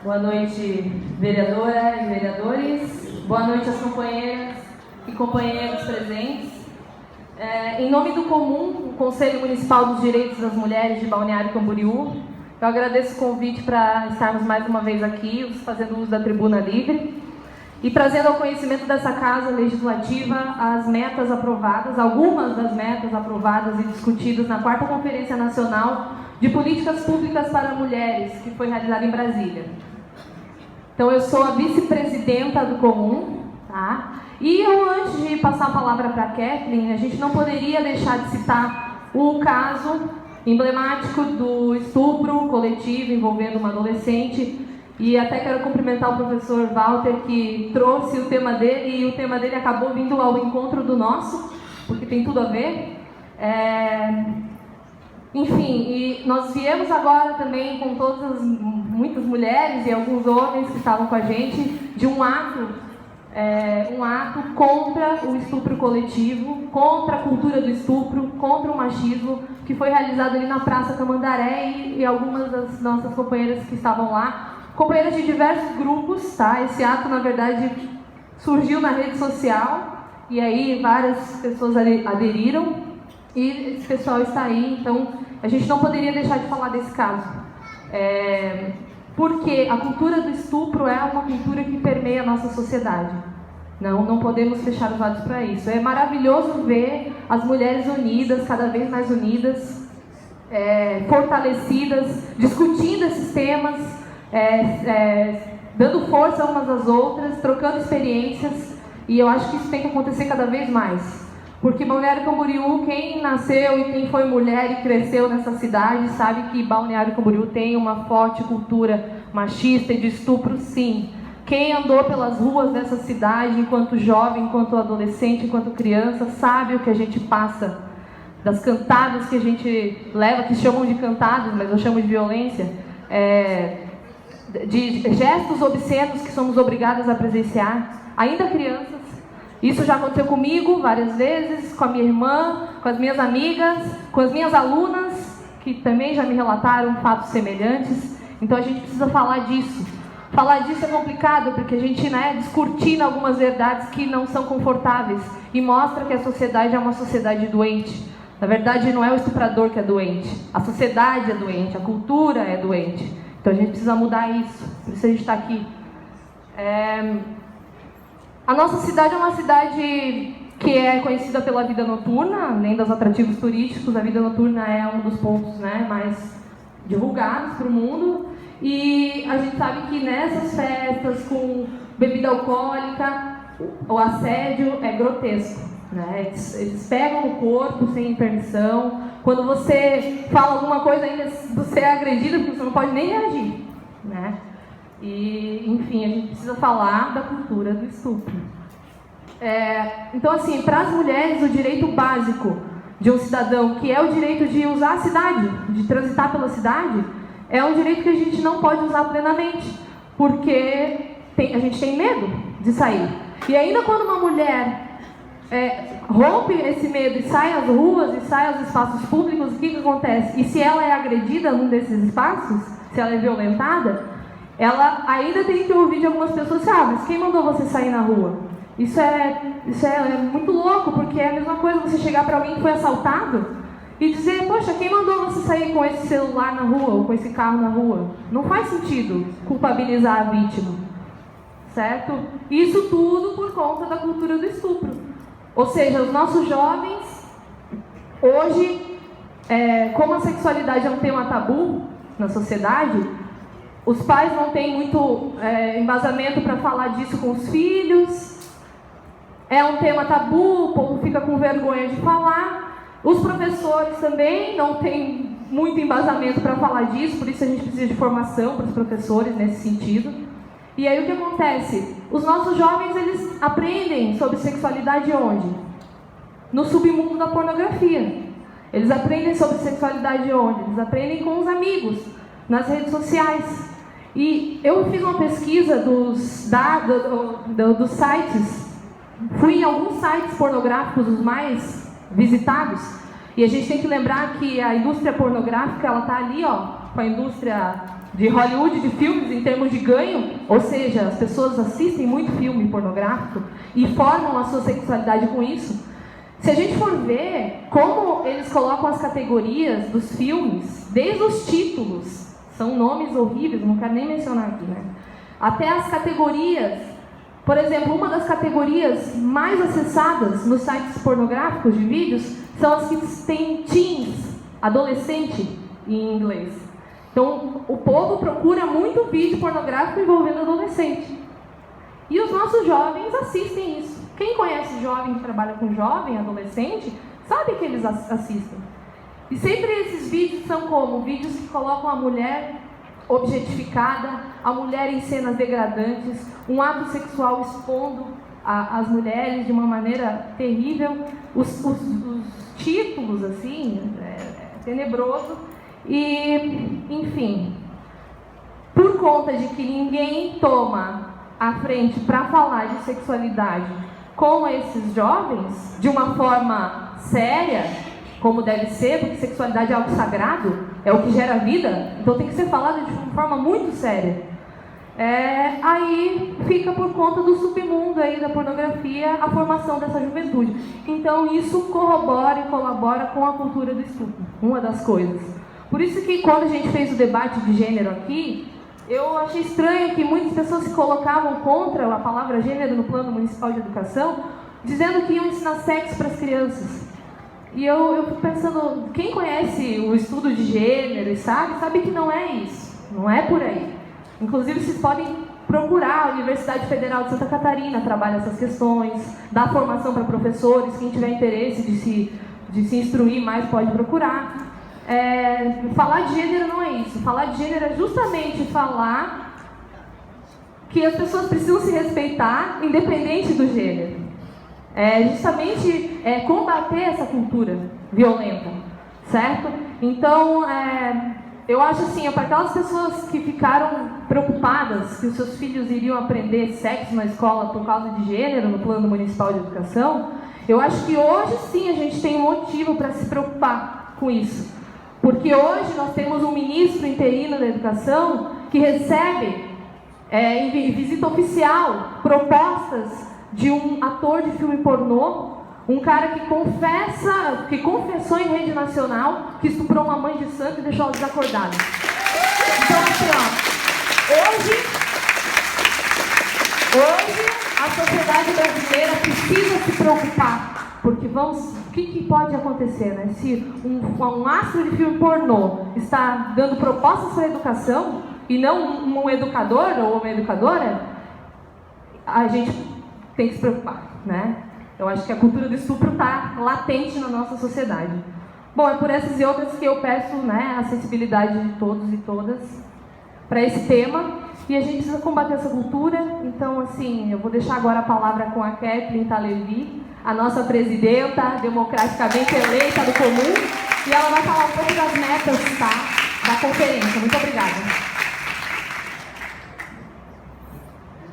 Boa noite, vereadora e vereadores. Boa noite às companheiras e companheiros presentes. Em nome do Comum, o Conselho Municipal dos Direitos das Mulheres de Balneário Camboriú, eu agradeço o convite para estarmos mais uma vez aqui, fazendo uso da tribuna livre e trazendo ao conhecimento dessa Casa Legislativa as metas aprovadas, algumas das metas aprovadas e discutidas na 4ª Conferência Nacional de Políticas Públicas para Mulheres, que foi realizada em Brasília. Então, eu sou a vice-presidenta do Comum, tá? E eu, antes de passar a palavra para a Kathleen, a gente não poderia deixar de citar o caso emblemático do estupro coletivo envolvendo uma adolescente. E até quero cumprimentar o professor Walter, que trouxe o tema dele, e o tema dele acabou vindo ao encontro do nosso, porque tem tudo a ver. Enfim, e nós viemos agora também com muitas mulheres e alguns homens que estavam com a gente, de um ato contra o estupro coletivo, contra a cultura do estupro, contra o machismo, que foi realizado ali na Praça Tamandaré, e algumas das nossas companheiras que estavam lá, companheiras de diversos grupos, tá? Esse ato, na verdade, surgiu na rede social, e aí várias pessoas aderiram, e esse pessoal está aí, então a gente não poderia deixar de falar desse caso. Porque a cultura do estupro é uma cultura que permeia a nossa sociedade. Não podemos fechar os olhos para isso. É maravilhoso ver as mulheres unidas, cada vez mais unidas, fortalecidas, discutindo esses temas, dando força umas às outras, trocando experiências, e eu acho que isso tem que acontecer cada vez mais. Porque Balneário Camboriú, quem nasceu e quem foi mulher e cresceu nessa cidade, sabe que Balneário Camboriú tem uma forte cultura machista e de estupro, sim. Quem andou pelas ruas dessa cidade, enquanto jovem, enquanto adolescente, enquanto criança, sabe o que a gente passa, das cantadas que a gente leva, que chamam de cantadas, mas eu chamo de violência, de gestos obscenos que somos obrigadas a presenciar, ainda crianças. Isso já aconteceu comigo várias vezes, com a minha irmã, com as minhas amigas, com as minhas alunas, que também já me relataram fatos semelhantes. Então a gente precisa falar disso. Falar disso é complicado, porque a gente descortina algumas verdades que não são confortáveis e mostra que a sociedade é uma sociedade doente. Na verdade, não é o estuprador que é doente, a sociedade é doente, a cultura é doente. Então a gente precisa mudar isso, por isso a gente está aqui. A nossa cidade é uma cidade que é conhecida pela vida noturna, além dos atrativos turísticos. A vida noturna é um dos pontos mais divulgados para o mundo. E a gente sabe que nessas festas com bebida alcoólica, o assédio é grotesco. Eles pegam no corpo sem permissão. Quando você fala alguma coisa, ainda você é agredida, porque você não pode nem reagir. E, enfim, a gente precisa falar da cultura do estupro. Então, assim, para as mulheres, o direito básico de um cidadão, que é o direito de usar a cidade, de transitar pela cidade, é um direito que a gente não pode usar plenamente, porque a gente tem medo de sair. E ainda quando uma mulher rompe esse medo e sai às ruas e sai aos espaços públicos, o que acontece? E se ela é agredida num desses espaços, se ela é violentada, ela ainda tem que ouvir de algumas pessoas: mas quem mandou você sair na rua? Isso é muito louco, porque é a mesma coisa você chegar para alguém que foi assaltado e dizer: poxa, quem mandou você sair com esse celular na rua ou com esse carro na rua? Não faz sentido culpabilizar a vítima, certo? Isso tudo por conta da cultura do estupro. Ou seja, os nossos jovens, hoje, como a sexualidade é um tema tabu na sociedade, os pais não têm muito embasamento para falar disso com os filhos. É um tema tabu, o povo fica com vergonha de falar. Os professores também não têm muito embasamento para falar disso, por isso a gente precisa de formação para os professores nesse sentido. E aí o que acontece? Os nossos jovens, eles aprendem sobre sexualidade onde? No submundo da pornografia. Eles aprendem sobre sexualidade onde? Eles aprendem com os amigos, nas redes sociais. E eu fiz uma pesquisa dos sites, fui em alguns sites pornográficos, os mais visitados, e a gente tem que lembrar que a indústria pornográfica, ela está ali, a indústria de Hollywood, de filmes, em termos de ganho, ou seja, as pessoas assistem muito filme pornográfico e formam a sua sexualidade com isso. Se a gente for ver como eles colocam as categorias dos filmes, desde os títulos, são nomes horríveis, não quero nem mencionar aqui, né? Até as categorias, por exemplo, uma das categorias mais acessadas nos sites pornográficos de vídeos são as que têm teens, adolescente em inglês. Então, o povo procura muito vídeo pornográfico envolvendo adolescente. E os nossos jovens assistem isso. Quem conhece jovem que trabalha com jovem, adolescente, sabe que eles assistem. E sempre esses vídeos são como? Vídeos que colocam a mulher objetificada, a mulher em cenas degradantes, um ato sexual expondo as mulheres de uma maneira terrível. Os títulos, assim, é tenebroso. E, enfim, por conta de que ninguém toma a frente para falar de sexualidade com esses jovens de uma forma séria, como deve ser, porque sexualidade é algo sagrado, é o que gera vida, então tem que ser falado de uma forma muito séria. Aí fica por conta do submundo aí da pornografia a formação dessa juventude. Então isso corrobora e colabora com a cultura do estupro, uma das coisas. Por isso que quando a gente fez o debate de gênero aqui, eu achei estranho que muitas pessoas se colocavam contra a palavra gênero no Plano Municipal de Educação, dizendo que iam ensinar sexo para as crianças. E eu fico pensando, quem conhece o estudo de gênero e sabe que não é isso, não é por aí. Inclusive, vocês podem procurar, a Universidade Federal de Santa Catarina trabalha essas questões, dá formação para professores, quem tiver interesse de se instruir mais pode procurar. Falar de gênero não é isso. Falar de gênero é justamente falar que as pessoas precisam se respeitar independente do gênero. Justamente combater essa cultura violenta, certo? Então, eu acho assim, para aquelas pessoas que ficaram preocupadas que os seus filhos iriam aprender sexo na escola por causa de gênero no Plano Municipal de Educação, eu acho que hoje sim a gente tem um motivo para se preocupar com isso. Porque hoje nós temos um ministro interino da educação que recebe, em visita oficial, propostas de um ator de filme pornô, um cara que confessou em rede nacional que estuprou uma mãe de santo e deixou ela desacordada. Então, assim, hoje a sociedade brasileira precisa se preocupar. Porque o que pode acontecer, né? Se um astro de filme pornô está dando propostas para a educação e não um educador ou uma educadora, a gente tem que se preocupar, né? Eu acho que a cultura do estupro está latente na nossa sociedade. Bom, é por essas e outras que eu peço, né, a sensibilidade de todos e todas para esse tema. E a gente precisa combater essa cultura. Então, assim, eu vou deixar agora a palavra com a Kathleen Talevi, a nossa presidenta, democraticamente eleita do comum, e ela vai falar um pouco das metas, tá, da conferência. Muito obrigada.